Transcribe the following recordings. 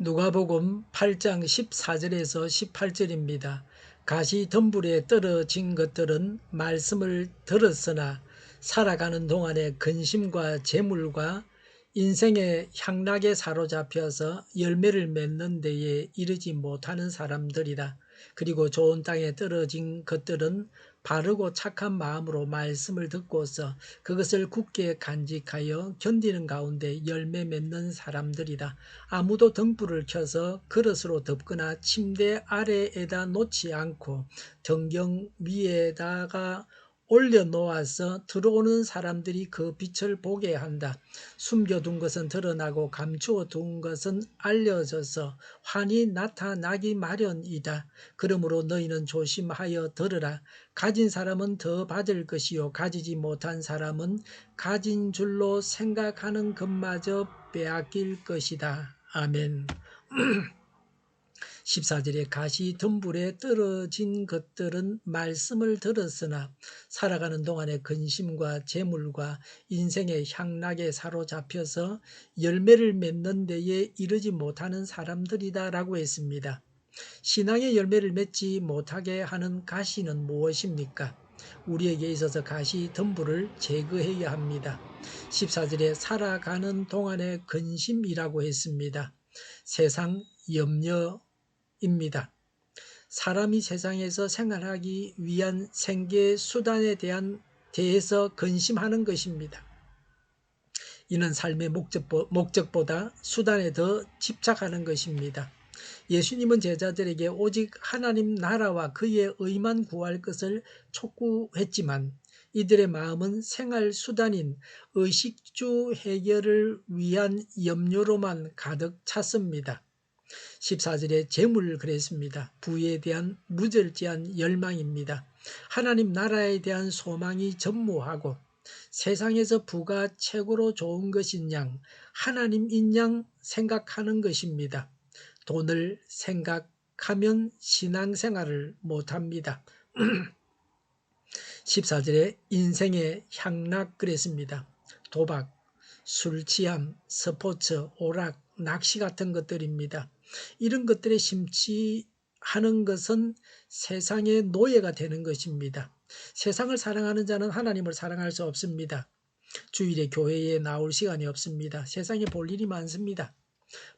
누가복음 8장 14절에서 18절입니다. 가시덤불에 떨어진 것들은 말씀을 들었으나 살아가는 동안에 근심과 재물과 인생의 향락에 사로잡혀서 열매를 맺는 데에 이르지 못하는 사람들이다. 그리고 좋은 땅에 떨어진 것들은 바르고 착한 마음으로 말씀을 듣고서 그것을 굳게 간직하여 견디는 가운데 열매 맺는 사람들이다. 아무도 등불을 켜서 그릇으로 덮거나 침대 아래에다 놓지 않고 등경 위에다가 올려놓아서 들어오는 사람들이 그 빛을 보게 한다. 숨겨둔 것은 드러나고 감추어 둔 것은 알려져서 환히 나타나기 마련이다. 그러므로 너희는 조심하여 들으라. 가진 사람은 더 받을 것이요 가지지 못한 사람은 가진 줄로 생각하는 것마저 빼앗길 것이다. 아멘. 14절에 가시덤불에 떨어진 것들은 말씀을 들었으나 살아가는 동안에 근심과 재물과 인생의 향락에 사로잡혀서 열매를 맺는 데에 이르지 못하는 사람들이다 라고 했습니다. 신앙의 열매를 맺지 못하게 하는 가시는 무엇입니까? 우리에게 있어서 가시덤불을 제거해야 합니다. 14절에 살아가는 동안의 근심이라고 했습니다. 세상 염려입니다. 사람이 세상에서 생활하기 위한 생계 수단에 대해서 근심하는 것입니다. 이는 삶의 목적보다 수단에 더 집착하는 것입니다. 예수님은 제자들에게 오직 하나님 나라와 그의 의만 구할 것을 촉구했지만 이들의 마음은 생활 수단인 의식주 해결을 위한 염려로만 가득 찼습니다. 14절에 재물을 그랬습니다. 부에 대한 무절제한 열망입니다. 하나님 나라에 대한 소망이 전무하고 세상에서 부가 최고로 좋은 것인 양 하나님인 양 생각하는 것입니다. 돈을 생각하면 신앙생활을 못합니다. 14절에 인생의 향락 그랬습니다. 도박, 술 취함, 스포츠, 오락, 낚시 같은 것들입니다. 이런 것들에 심취하는 것은 세상의 노예가 되는 것입니다. 세상을 사랑하는 자는 하나님을 사랑할 수 없습니다. 주일에 교회에 나올 시간이 없습니다. 세상에 볼 일이 많습니다.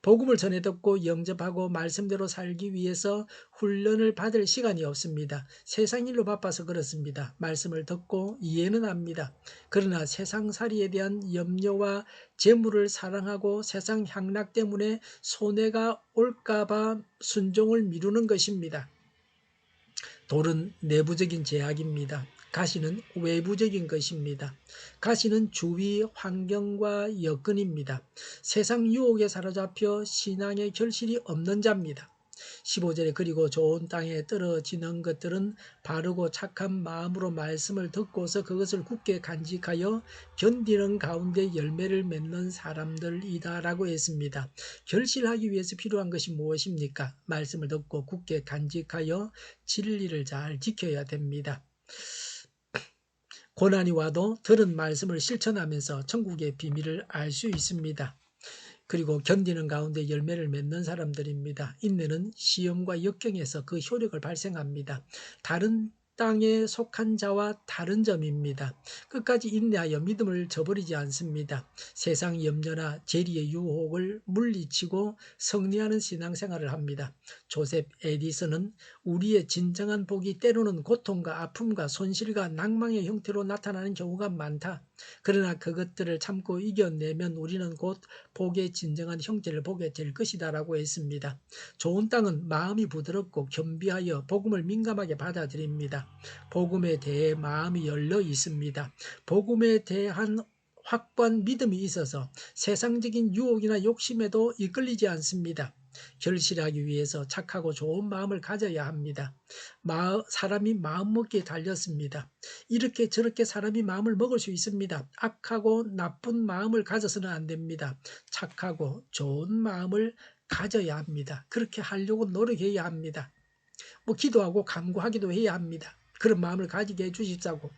복음을 전해 듣고 영접하고 말씀대로 살기 위해서 훈련을 받을 시간이 없습니다. 세상 일로 바빠서 그렇습니다. 말씀을 듣고 이해는 합니다. 그러나 세상살이에 대한 염려와 재물을 사랑하고 세상 향락 때문에 손해가 올까봐 순종을 미루는 것입니다. 돌은 내부적인 제약입니다. 가시는 외부적인 것입니다. 가시는 주위 환경과 여건입니다. 세상 유혹에 사로잡혀 신앙의 결실이 없는 자입니다. 15절에 그리고 좋은 땅에 떨어지는 것들은 바르고 착한 마음으로 말씀을 듣고서 그것을 굳게 간직하여 견디는 가운데 열매를 맺는 사람들이다 라고 했습니다. 결실하기 위해서 필요한 것이 무엇입니까? 말씀을 듣고 굳게 간직하여 진리를 잘 지켜야 됩니다. 고난이 와도 들은 말씀을 실천하면서 천국의 비밀을 알 수 있습니다. 그리고 견디는 가운데 열매를 맺는 사람들입니다. 인내는 시험과 역경에서 그 효력을 발생합니다. 다른 땅에 속한 자와 다른 점입니다. 끝까지 인내하여 믿음을 저버리지 않습니다. 세상 염려나 재리의 유혹을 물리치고 승리하는 신앙생활을 합니다. 조셉 에디슨은 우리의 진정한 복이 때로는 고통과 아픔과 손실과 낭망의 형태로 나타나는 경우가 많다. 그러나 그것들을 참고 이겨내면 우리는 곧 복의 진정한 형태를 보게 될 것이다 라고 했습니다. 좋은 땅은 마음이 부드럽고 겸비하여 복음을 민감하게 받아들입니다. 복음에 대해 마음이 열려 있습니다. 복음에 대한 확고한 믿음이 있어서 세상적인 유혹이나 욕심에도 이끌리지 않습니다. 결실하기 위해서 착하고 좋은 마음을 가져야 합니다. 사람이 마음먹기에 달렸습니다. 이렇게 저렇게 사람이 마음을 먹을 수 있습니다. 악하고 나쁜 마음을 가져서는 안 됩니다. 착하고 좋은 마음을 가져야 합니다. 그렇게 하려고 노력해야 합니다. 기도하고 간구하기도 해야 합니다. 그런 마음을 가지게 해주십사고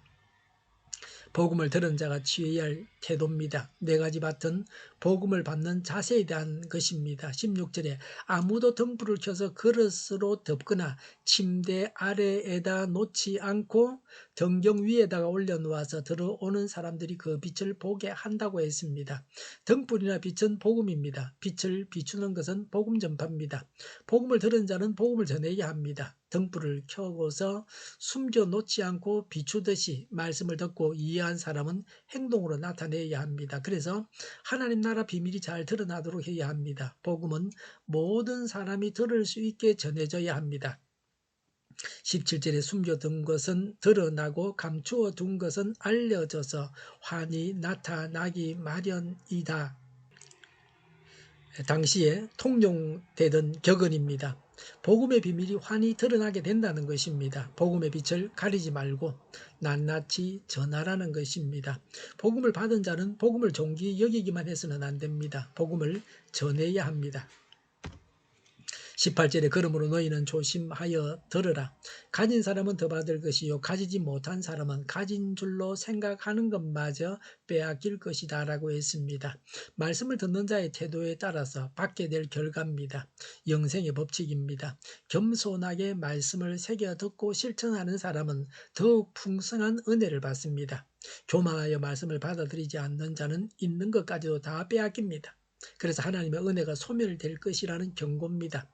복음을 들은 자가 취해야 할 태도입니다. 네 가지 밭은 복음을 받는 자세에 대한 것입니다. 16절에 아무도 등불을 켜서 그릇으로 덮거나 침대 아래에다 놓지 않고 등경 위에다가 올려놓아서 들어오는 사람들이 그 빛을 보게 한다고 했습니다. 등불이나 빛은 복음입니다. 빛을 비추는 것은 복음 전파입니다. 복음을 들은 자는 복음을 전해야 합니다. 등불을 켜고서 숨겨놓지 않고 비추듯이 말씀을 듣고 이해한 사람은 행동으로 나타내야 합니다. 그래서 하나님 나라 비밀이 잘 드러나도록 해야 합니다. 복음은 모든 사람이 들을 수 있게 전해져야 합니다. 17절에 숨겨둔 것은 드러나고 감추어 둔 것은 알려져서 환히 나타나기 마련이다. 당시에 통용되던 격언입니다. 복음의 비밀이 환히 드러나게 된다는 것입니다. 복음의 빛을 가리지 말고 낱낱이 전하라는 것입니다. 복음을 받은 자는 복음을 종기 여기기만 해서는 안 됩니다. 복음을 전해야 합니다. 18절에 그러므로 너희는 조심하여 들으라. 가진 사람은 더 받을 것이요 가지지 못한 사람은 가진 줄로 생각하는 것마저 빼앗길 것이다 라고 했습니다. 말씀을 듣는 자의 태도에 따라서 받게 될 결과입니다. 영생의 법칙입니다. 겸손하게 말씀을 새겨 듣고 실천하는 사람은 더욱 풍성한 은혜를 받습니다. 교만하여 말씀을 받아들이지 않는 자는 있는 것까지도 다 빼앗깁니다. 그래서 하나님의 은혜가 소멸될 것이라는 경고입니다.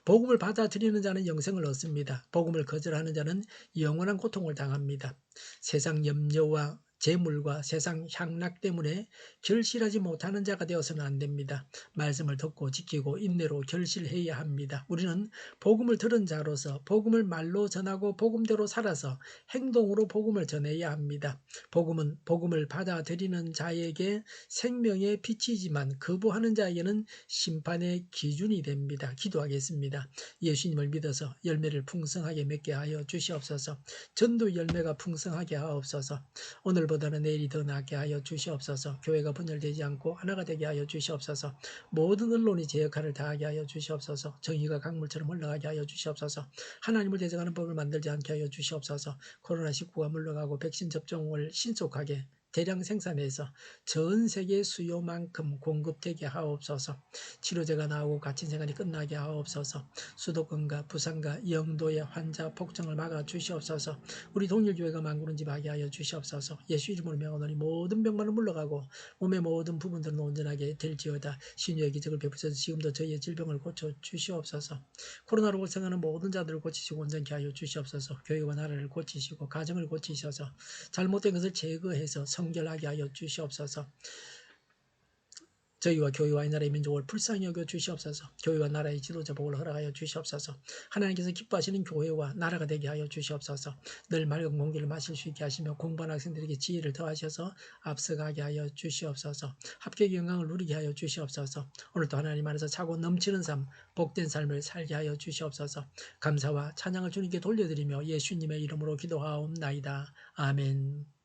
복음을 받아들이는 자는 영생을 얻습니다. 복음을 거절하는 자는 영원한 고통을 당합니다. 세상 염려와 재물과 세상 향락 때문에 결실하지 못하는 자가 되어서는 안 됩니다. 말씀을 듣고 지키고 인내로 결실해야 합니다. 우리는 복음을 들은 자로서 복음을 말로 전하고 복음대로 살아서 행동으로 복음을 전해야 합니다. 복음은 복음을 받아들이는 자에게 생명의 빛이지만 거부하는 자에게는 심판의 기준이 됩니다. 기도하겠습니다. 예수님을 믿어서 열매를 풍성하게 맺게 하여 주시옵소서. 전도 열매가 풍성하게 하옵소서. 오늘보다는 내일이 더 낫게 하여 주시옵소서. 교회가 분열되지 않고 하나가 되게 하여 주시옵소서. 모든 언론이 제 역할을 다하게 하여 주시옵소서. 정의가 강물처럼 흘러가게 하여 주시옵소서. 하나님을 대적하는 법을 만들지 않게 하여 주시옵소서. 코로나19가 물러가고 백신 접종을 신속하게 대량 생산해서 전 세계 수요만큼 공급되게 하옵소서. 치료제가 나오고 갇힌 생활이 끝나게 하옵소서. 수도권과 부산과 영도의 환자 폭증을 막아 주시옵소서. 우리 동일교회가 만구른집하게 하여 주시옵소서. 예수 이름으로 명하노니 모든 병만은 물러가고 몸의 모든 부분들은 온전하게 될지어다. 신유의 기적을 베푸셔서 지금도 저희의 질병을 고쳐 주시옵소서. 코로나로 고생하는 모든 자들을 고치시고 온전케 하여 주시옵소서. 교회와 나라를 고치시고 가정을 고치셔서 잘못된 것을 제거해서 성결하게 하여 주시옵소서. 저희와 교회와 이 나라의 민족을 불쌍히 여겨 주시옵소서. 교회와 나라의 지도자 복을 허락하여 주시옵소서. 하나님께서 기뻐하시는 교회와 나라가 되게 하여 주시옵소서. 늘 맑은 공기를 마실 수 있게 하시며 공부하는 학생들에게 지혜를 더하셔서 앞서가게 하여 주시옵소서. 합격의 영광을 누리게 하여 주시옵소서. 오늘도 하나님 안에서 차고 넘치는 삶, 복된 삶을 살게 하여 주시옵소서. 감사와 찬양을 주님께 돌려드리며 예수님의 이름으로 기도하옵나이다. 아멘.